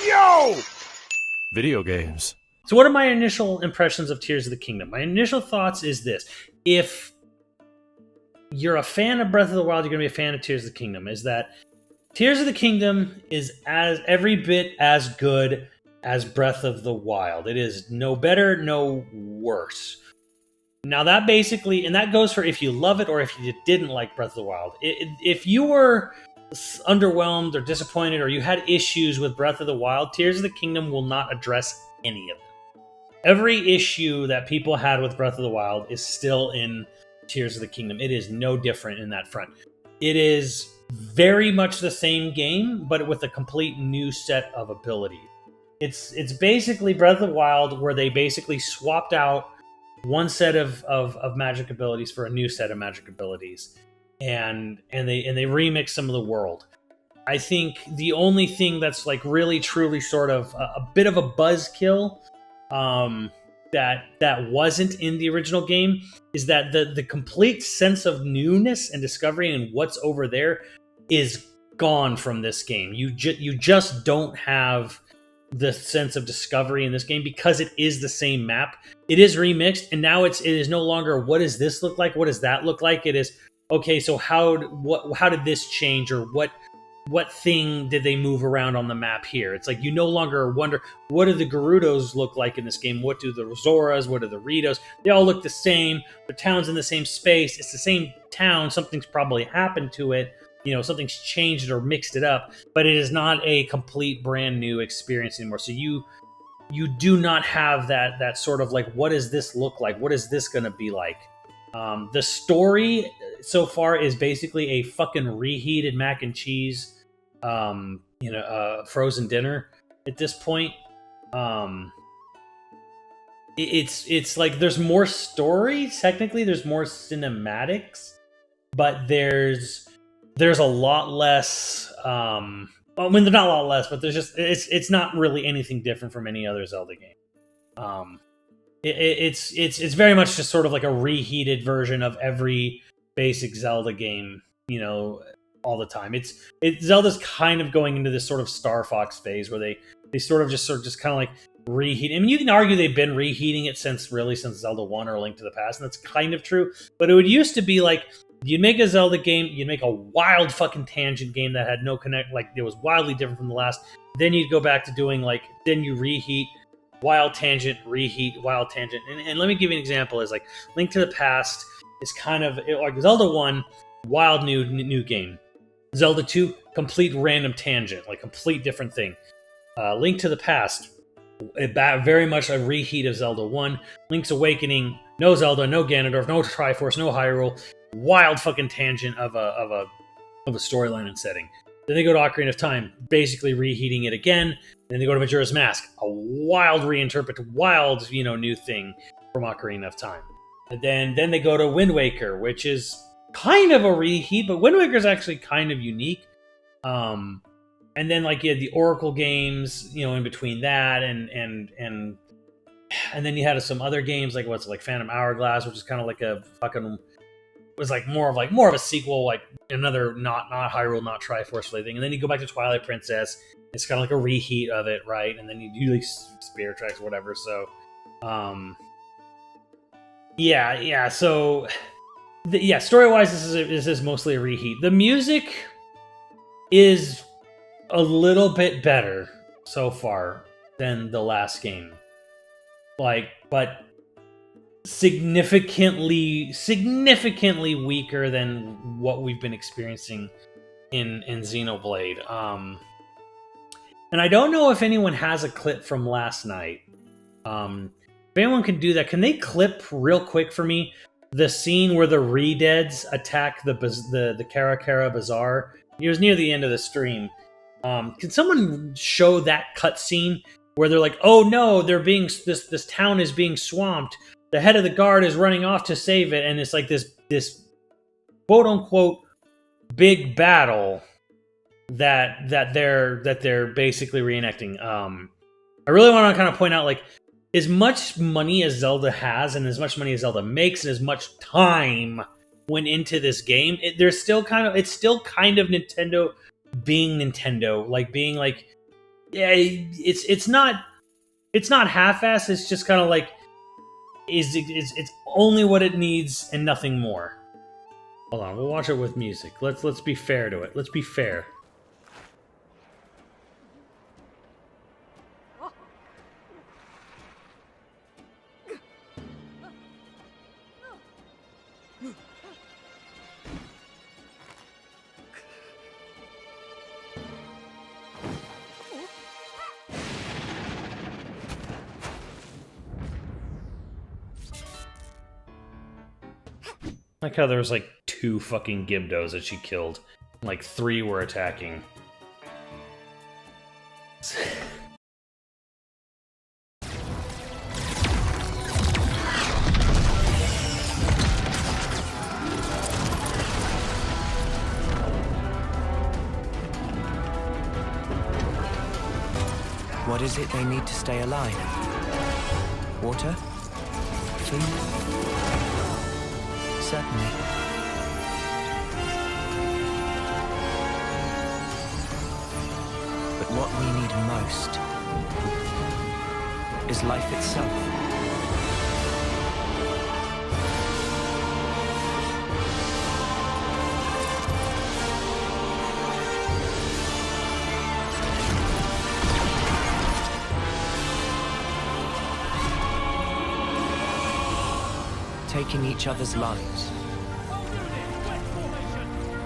Yo! Video games. So what are my initial impressions of Tears of the Kingdom? My initial thoughts is this. If you're a fan of Breath of the Wild, you're going to be a fan of Tears of the Kingdom. Is that Tears of the Kingdom is as every bit as good as Breath of the Wild. It is no better, no worse. Now that basically, and that goes for if you love it or if you didn't like Breath of the Wild. If you were underwhelmed or disappointed or you had issues with Breath of the Wild, Tears of the Kingdom will not address any of them. Every issue that people had with Breath of the Wild is still in Tears of the Kingdom. It is no different in that front. It is very much the same game, but with a complete new set of abilities. It's basically Breath of the Wild, where they basically swapped out one set of magic abilities for a new set of magic abilities, and they remixed some of the world. I think the only thing that's like really truly sort of a bit of a buzzkill that wasn't in the original game is that the complete sense of newness and discovery and what's over there is gone from this game. You just don't have the sense of discovery in this game because it is the same map. It is remixed, and now it is no longer what does this look like, what does that look like. It is okay. So how did this change, or what thing did they move around on the map here? It's like you no longer wonder, what do the Gerudos look like in this game? What do the Zoras? What do the Ritos? They all look the same. The town's in the same space. It's the same town. Something's probably happened to it. You know, something's changed or mixed it up, but it is not a complete brand new experience anymore. So you do not have that sort of like, what does this look like? What is this going to be like? The story so far is basically a fucking reheated mac and cheese, frozen dinner at this point. It's like there's more story. Technically, there's more cinematics, but there's a lot less. I mean, there's not a lot less, but there's just it's not really anything different from any other Zelda game. It's very much just sort of like a reheated version of every basic Zelda game, you know, all the time. Zelda's kind of going into this sort of Star Fox phase where they sort of just kind of like reheat. I mean, you can argue they've been reheating it since Zelda 1 or Link to the Past, and that's kind of true. But it would used to be like, you'd make a Zelda game, you'd make a wild fucking tangent game that had no connect, like it was wildly different from the last. Then you'd go back to doing then you reheat, wild tangent, reheat, wild tangent. And let me give you an example. Is like Link to the Past is kind of like Zelda 1, wild new game. Zelda 2, complete random tangent, like complete different thing. Link to the Past, very much a reheat of Zelda 1. Link's Awakening, no Zelda, no Ganondorf, no Triforce, no Hyrule. Wild fucking tangent of a storyline and setting. Then they go to Ocarina of Time, basically reheating it again. Then they go to Majora's Mask, a wild wild new thing from Ocarina of Time. And then they go to Wind Waker, which is kind of a reheat, but Wind Waker is actually kind of unique. And then you had the Oracle games, in between that, and then you had some other games like Phantom Hourglass, which is kind of like a fucking. Was more of a sequel, like another not Hyrule, not Triforce thing. And then you go back to Twilight Princess. It's kind of like a reheat of it, right? And then you do Spirit Tracks or whatever. So, yeah. So, story wise, this is mostly a reheat. The music is a little bit better so far than the last game, but significantly weaker than what we've been experiencing in Xenoblade. And I don't know if anyone has a clip from last night. If anyone can do that, can they clip real quick for me the scene where the Re-Deads attack the Karakara Bazaar? It was near the end of the stream. Can someone show that cutscene where they're like, "Oh no, this town is being swamped. The head of the guard is running off to save it," and it's like this quote unquote big battle that they're basically reenacting. I really want to kind of point out, as much money as Zelda has, and as much money as Zelda makes, and as much time went into this game, it's still kind of Nintendo being Nintendo, being yeah, it's not half-assed. It's just kind of like it's only what it needs and nothing more. Hold on, we'll watch it with music. Let's be fair to it. Let's be fair. Like how there was like 2 fucking Gibdos that she killed. Like 3 were attacking. What is it they need to stay alive? Water? Food? Certainly. But what we need most is life itself. Taking each other's lives,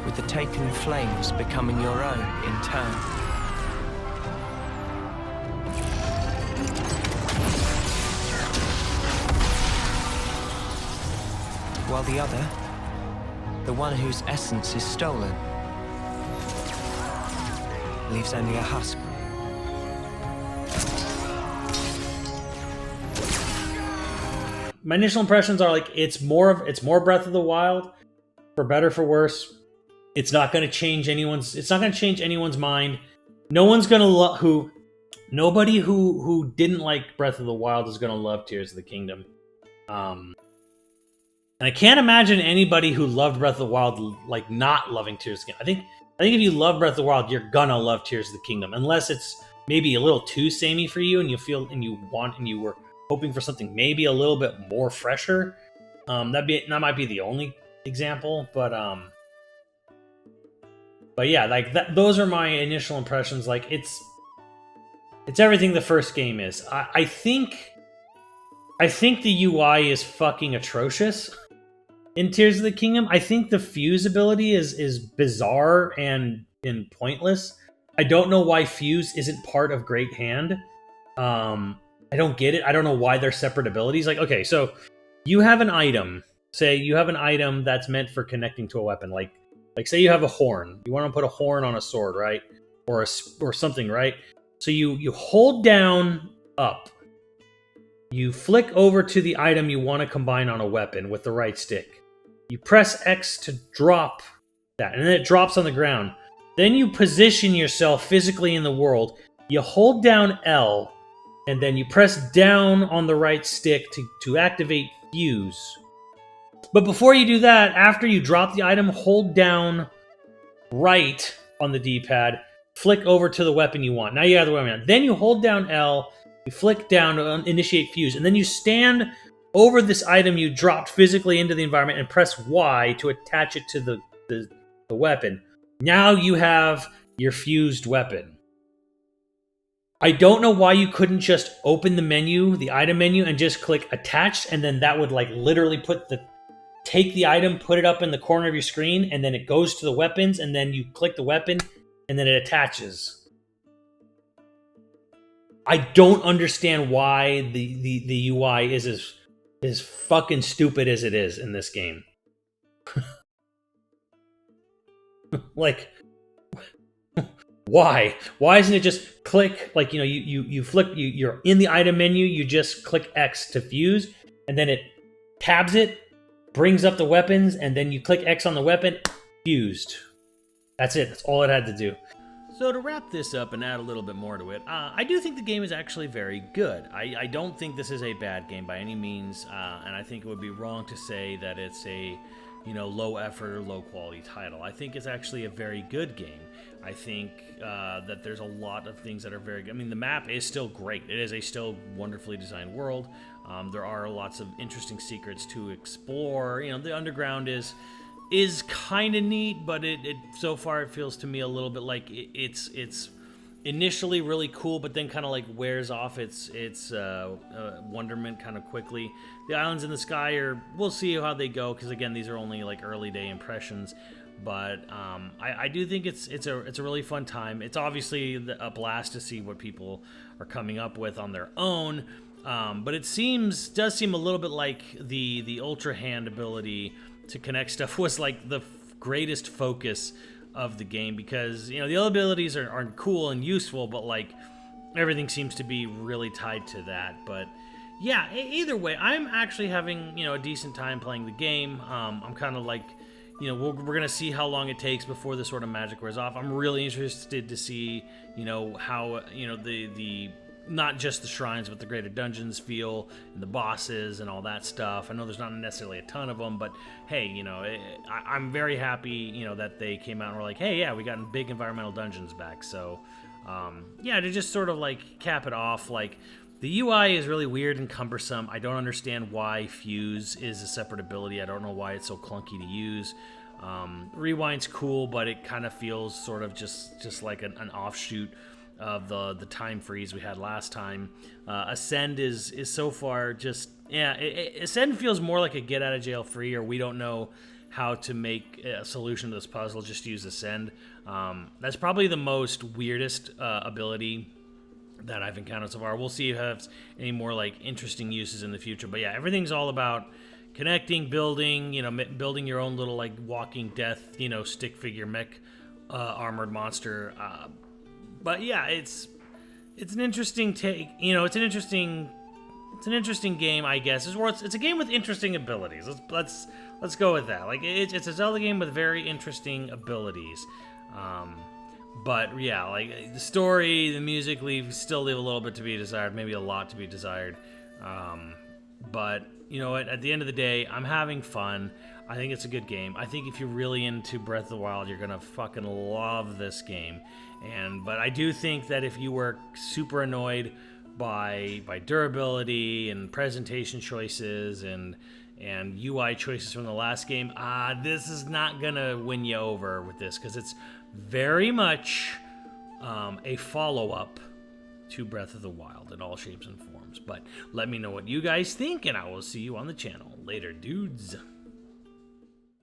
with the taken flames becoming your own in turn. While the other, the one whose essence is stolen, leaves only a husk. My initial impressions are like it's more Breath of the Wild, for better for worse. It's not going to change anyone's mind. No one's going to nobody who didn't like Breath of the Wild is going to love Tears of the Kingdom. And I can't imagine anybody who loved Breath of the Wild like not loving Tears of the Kingdom. I think if you love Breath of the Wild, you're gonna love Tears of the Kingdom, unless it's maybe a little too samey for you, and you were hoping for something maybe a little bit more fresher. That might be the only example, but yeah, like those are my initial impressions. Like it's everything the first game is. I think the UI is fucking atrocious in Tears of the Kingdom. I think the fuse ability is bizarre and pointless. I don't know why fuse isn't part of Great Hand. I don't get it. I don't know why they're separate abilities. Like, okay, so you have an item. Say you have an item that's meant for connecting to a weapon. Like say you have a horn. You want to put a horn on a sword, right? Or something, right? So you hold down up. You flick over to the item you want to combine on a weapon with the right stick. You press X to drop that, and then it drops on the ground. Then you position yourself physically in the world. You hold down L, and then you press down on the right stick to activate fuse. But before you do that, after you drop the item, hold down right on the D-pad, flick over to the weapon you want. Now you have the weapon. Then you hold down L, you flick down to initiate fuse, and then you stand over this item you dropped physically into the environment and press Y to attach it to the weapon. Now you have your fused weapon. I don't know why you couldn't just open the menu, the item menu, and just click attached, and then that would like literally take the item, put it up in the corner of your screen, and then it goes to the weapons, and then you click the weapon, and then it attaches. I don't understand why the UI is as fucking stupid as it is in this game. Like, why? Why isn't it just click, like, you know, you flip, you're in the item menu, you just click X to fuse, and then it tabs it, brings up the weapons, and then you click X on the weapon, fused. That's it. That's all it had to do. So to wrap this up and add a little bit more to it, I do think the game is actually very good. I don't think this is a bad game by any means, and I think it would be wrong to say that it's a low effort or low quality title. I think it's actually a very good game. I think that there's a lot of things that are very good. I mean, the map is still great. It is a still wonderfully designed world. There are lots of interesting secrets to explore. The underground is kind of neat, but it so far it feels to me a little bit like it's initially really cool, but then kind of like wears off its wonderment kind of quickly. The islands in the sky we'll see how they go, because again, these are only like early day impressions. But I do think it's a really fun time. It's obviously a blast to see what people are coming up with on their own. But it does seem a little bit like the Ultra Hand ability to connect stuff was like the greatest focus of the game, because the other abilities are cool and useful, but like everything seems to be really tied to that. But yeah, either way, I'm actually having a decent time playing the game. I'm kind of like, we're gonna see how long it takes before the sort of magic wears off. I'm really interested to see how the not just the shrines, but the greater dungeons feel, and the bosses and all that stuff. I know there's not necessarily a ton of them, but hey, I'm very happy, that they came out and were like, hey, yeah, we got big environmental dungeons back. So, yeah, to just sort of like cap it off, like the UI is really weird and cumbersome. I don't understand why Fuse is a separate ability. I don't know why it's so clunky to use. Rewind's cool, but it kind of feels sort of just like an offshoot of the time freeze we had last time. Ascend is so far just, yeah, Ascend feels more like a get out of jail free, or we don't know how to make a solution to this puzzle, just use Ascend. That's probably the most weirdest ability that I've encountered so far. We'll see if it has any more like interesting uses in the future. But yeah, everything's all about connecting, building, building your own little like walking death, stick figure mech armored monster. But yeah, it's an interesting take. It's an interesting game, I guess. It's a game with interesting abilities. Let's go with that. Like it's a Zelda game with very interesting abilities. But yeah, like the story, the music still leave a little bit to be desired, maybe a lot to be desired. But at the end of the day, I'm having fun. I think it's a good game. I think if you're really into Breath of the Wild, you're gonna fucking love this game. But I do think that if you were super annoyed by durability and presentation choices and UI choices from the last game, this is not gonna win you over with this, because it's very much a follow-up to Breath of the Wild in all shapes and forms. But let me know what you guys think, and I will see you on the channel later, dudes.